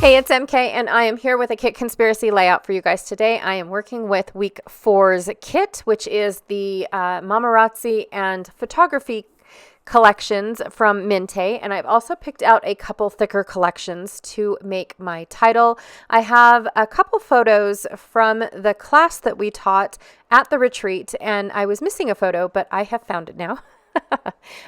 Hey, it's MK, and I am here with a kit conspiracy layout for you guys today. I am working with week 4's kit, which is the Mamarazzi and photography collections from Mintay, and I've also picked out a couple thicker collections to make my title. I have a couple photos from the class that we taught at the retreat, and I was missing a photo, but I have found it now.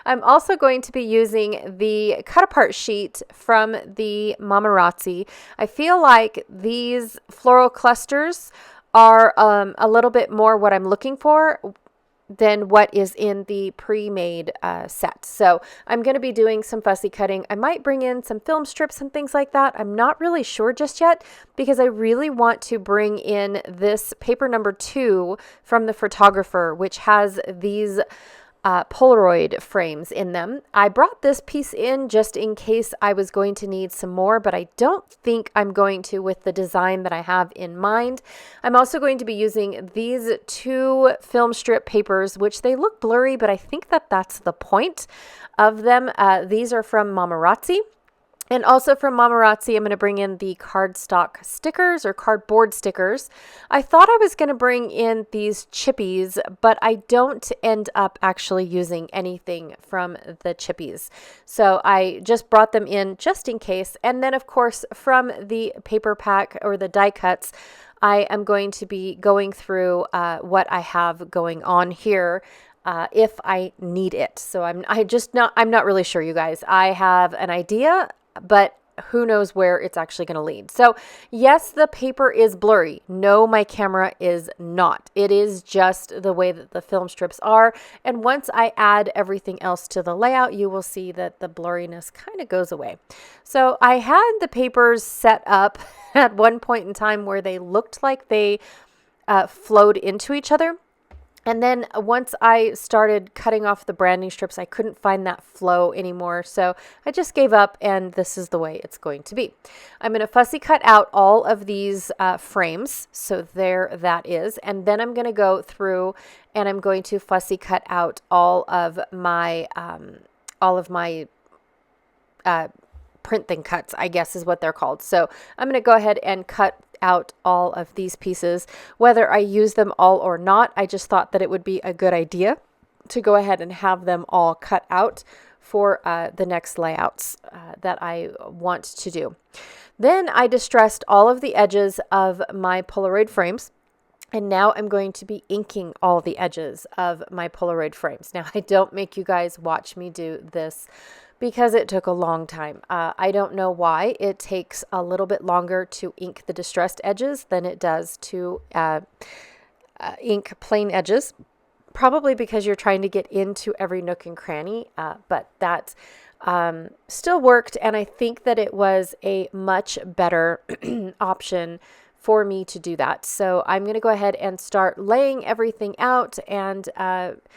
I'm also going to be using the cut apart sheet from the Mamarazzi. I feel like these floral clusters are a little bit more what I'm looking for than what is in the pre-made set. So I'm going to be doing some fussy cutting. I might bring in some film strips and things like that. I'm not really sure just yet because I really want to bring in this paper number 2 from the photographer, which has these Polaroid frames in them. I brought this piece in just in case I was going to need some more, but I don't think I'm going to with the design that I have in mind. I'm also going to be using these 2 film strip papers, which they look blurry, but I think that that's the point of them. These are from Mamarazzi. And also from Mamarazzi, I'm going to bring in the cardstock stickers or cardboard stickers. I thought I was going to bring in these chippies, but I don't end up actually using anything from the chippies. So I just brought them in just in case. And then, of course, from the paper pack or the die cuts, I am going to be going through what I have going on here. If I need it. So I'm not really sure, you guys. I have an idea, but who knows where it's actually going to lead. So yes, the paper is blurry. No, my camera is not. It is just the way that the film strips are. And once I add everything else to the layout, you will see that the blurriness kind of goes away. So I had the papers set up at one point in time where they looked like they flowed into each other. And then once I started cutting off the branding strips, I couldn't find that flow anymore. So I just gave up, and this is the way it's going to be. I'm going to fussy cut out all of these frames. So there that is. And then I'm going to go through and I'm going to fussy cut out all of my print thing cuts, I guess is what they're called. So I'm going to go ahead and cut out all of these pieces. Whether I use them all or not, I just thought that it would be a good idea to go ahead and have them all cut out for the next layouts that I want to do. Then I distressed all of the edges of my Polaroid frames. And now I'm going to be inking all the edges of my Polaroid frames. Now, I don't make you guys watch me do this because it took a long time. I don't know why it takes a little bit longer to ink the distressed edges than it does to ink plain edges. Probably because you're trying to get into every nook and cranny, but that still worked. And I think that it was a much better option for me to do that. So I'm going to go ahead and start laying everything out and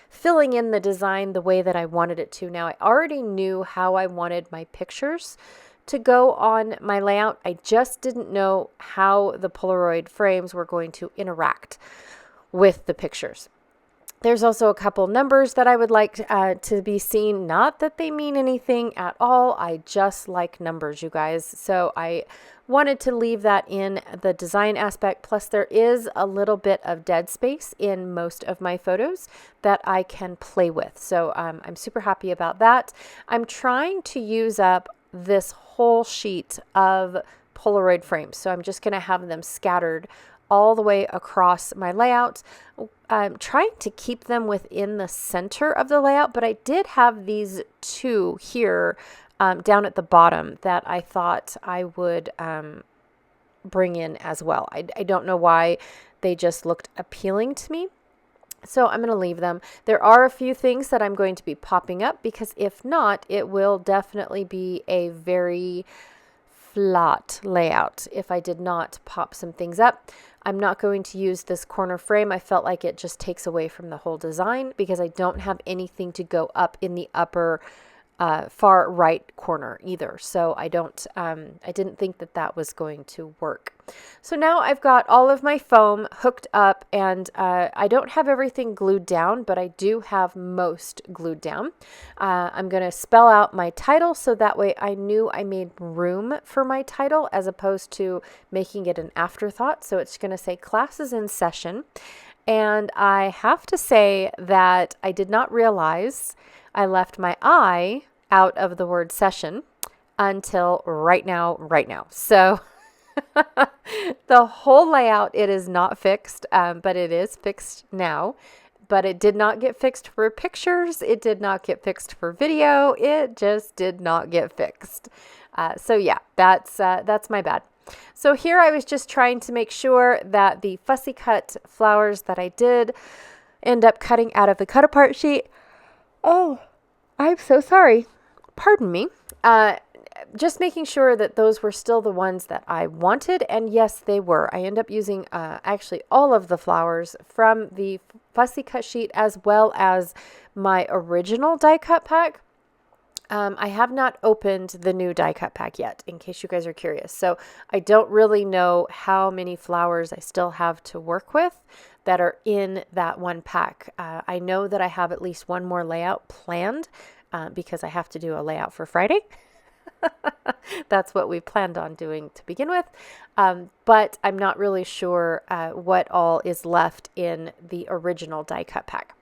filling in the design the way that I wanted it to. Now, I already knew how I wanted my pictures to go on my layout. I just didn't know how the Polaroid frames were going to interact with the pictures. There's also a couple numbers that I would like to be seen. Not that they mean anything at all. I just like numbers, you guys. So I wanted to leave that in the design aspect. Plus, there is a little bit of dead space in most of my photos that I can play with. So I'm super happy about that. I'm trying to use up this whole sheet of Polaroid frames. So I'm just going to have them scattered all the way across my layout. I'm trying to keep them within the center of the layout, but I did have these 2 here down at the bottom that I thought I would bring in as well. I don't know why they just looked appealing to me. So I'm going to leave them. There are a few things that I'm going to be popping up because if not, it will definitely be a very flat layout if I did not pop some things up. I'm not going to use this corner frame. I felt like it just takes away from the whole design because I don't have anything to go up in the upper far right corner either. So I didn't think that that was going to work. So now I've got all of my foam hooked up, and I don't have everything glued down, but I do have most glued down. I'm going to spell out my title so that way I knew I made room for my title as opposed to making it an afterthought. So it's going to say classes in session. And I have to say that I did not realize I left my I out of the word session until right now. So the whole layout, it is not fixed, but it is fixed now. But it did not get fixed for pictures. It did not get fixed for video. It just did not get fixed. So yeah, that's my bad. So here I was just trying to make sure that the fussy cut flowers that I did end up cutting out of the cut apart sheet. Oh, I'm so sorry. Pardon me. Just making sure that those were still the ones that I wanted. And yes, they were. I end up using actually all of the flowers from the fussy cut sheet as well as my original die cut pack. I have not opened the new die cut pack yet, in case you guys are curious. So I don't really know how many flowers I still have to work with that are in that one pack. I know that I have at least one more layout planned because I have to do a layout for Friday. That's what we planned on doing to begin with. But I'm not really sure what all is left in the original die cut pack.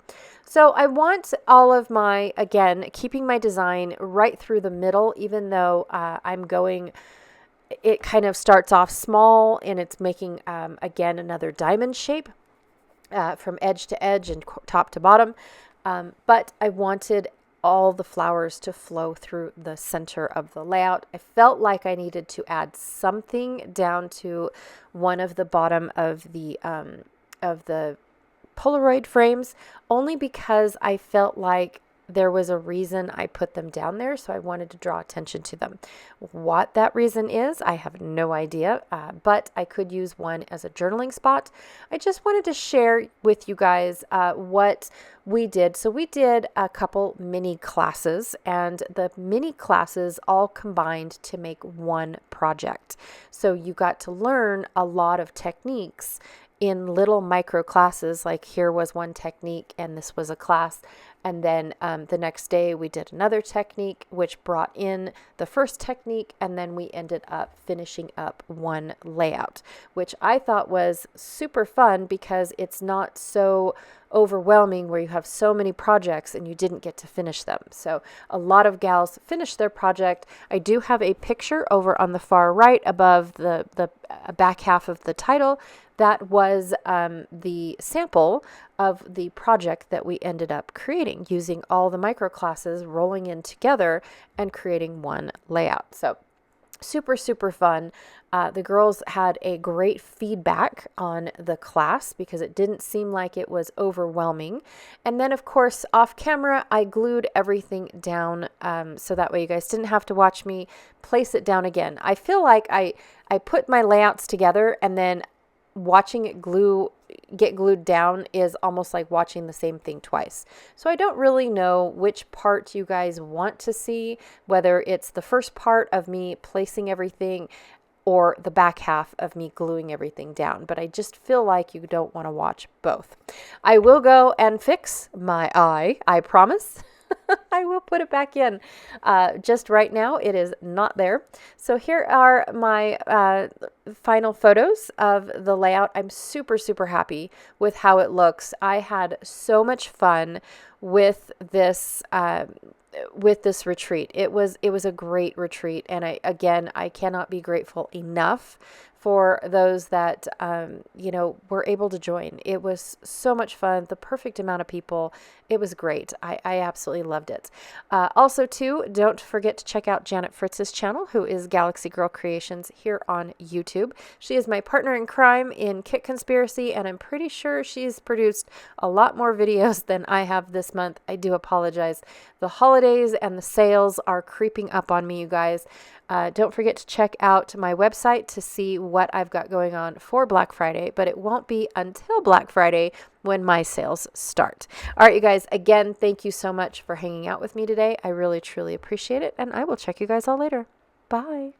So I want all of my, again, keeping my design right through the middle, even though it kind of starts off small and it's making, again, another diamond shape from edge to edge and top to bottom. But I wanted all the flowers to flow through the center of the layout. I felt like I needed to add something down to one of the bottom of the Polaroid frames, only because I felt like there was a reason I put them down there, so I wanted to draw attention to them. What that reason is, I have no idea, but I could use one as a journaling spot. I just wanted to share with you guys what we did. So we did a couple mini classes, and the mini classes all combined to make one project. So you got to learn a lot of techniques in little micro classes. Like here was one technique and this was a class. And then the next day we did another technique, which brought in the first technique. And then we ended up finishing up one layout, which I thought was super fun because it's not so overwhelming where you have so many projects and you didn't get to finish them. So a lot of gals finished their project. I do have a picture over on the far right above the back half of the title. That was the sample of the project that we ended up creating using all the micro classes rolling in together and creating one layout. So super, super fun. The girls had a great feedback on the class because it didn't seem like it was overwhelming. And then, of course, off camera, I glued everything down so that way you guys didn't have to watch me place it down again. I feel like I put my layouts together and then watching it get glued down is almost like watching the same thing twice. So I don't really know which part you guys want to see, whether it's the first part of me placing everything or the back half of me gluing everything down. But I just feel like you don't want to watch both. I will go and fix my eye, I promise. I will put it back in. Just right now, it is not there. So here are my final photos of the layout. I'm super, super happy with how it looks. I had so much fun with this retreat. It was a great retreat, and I cannot be grateful enough for those that were able to join. It was so much fun, the perfect amount of people. It was great. I absolutely loved it. Also, too, don't forget to check out Janet Fritz's channel, who is Galaxy Girl Creations here on YouTube. She is my partner in crime in Kit Conspiracy, and I'm pretty sure she's produced a lot more videos than I have this month. I do apologize. The holidays and the sales are creeping up on me, you guys. Don't forget to check out my website to see what I've got going on for Black Friday, but it won't be until Black Friday when my sales start. All right, you guys, again, thank you so much for hanging out with me today. I really, truly appreciate it, and I will check you guys all later. Bye.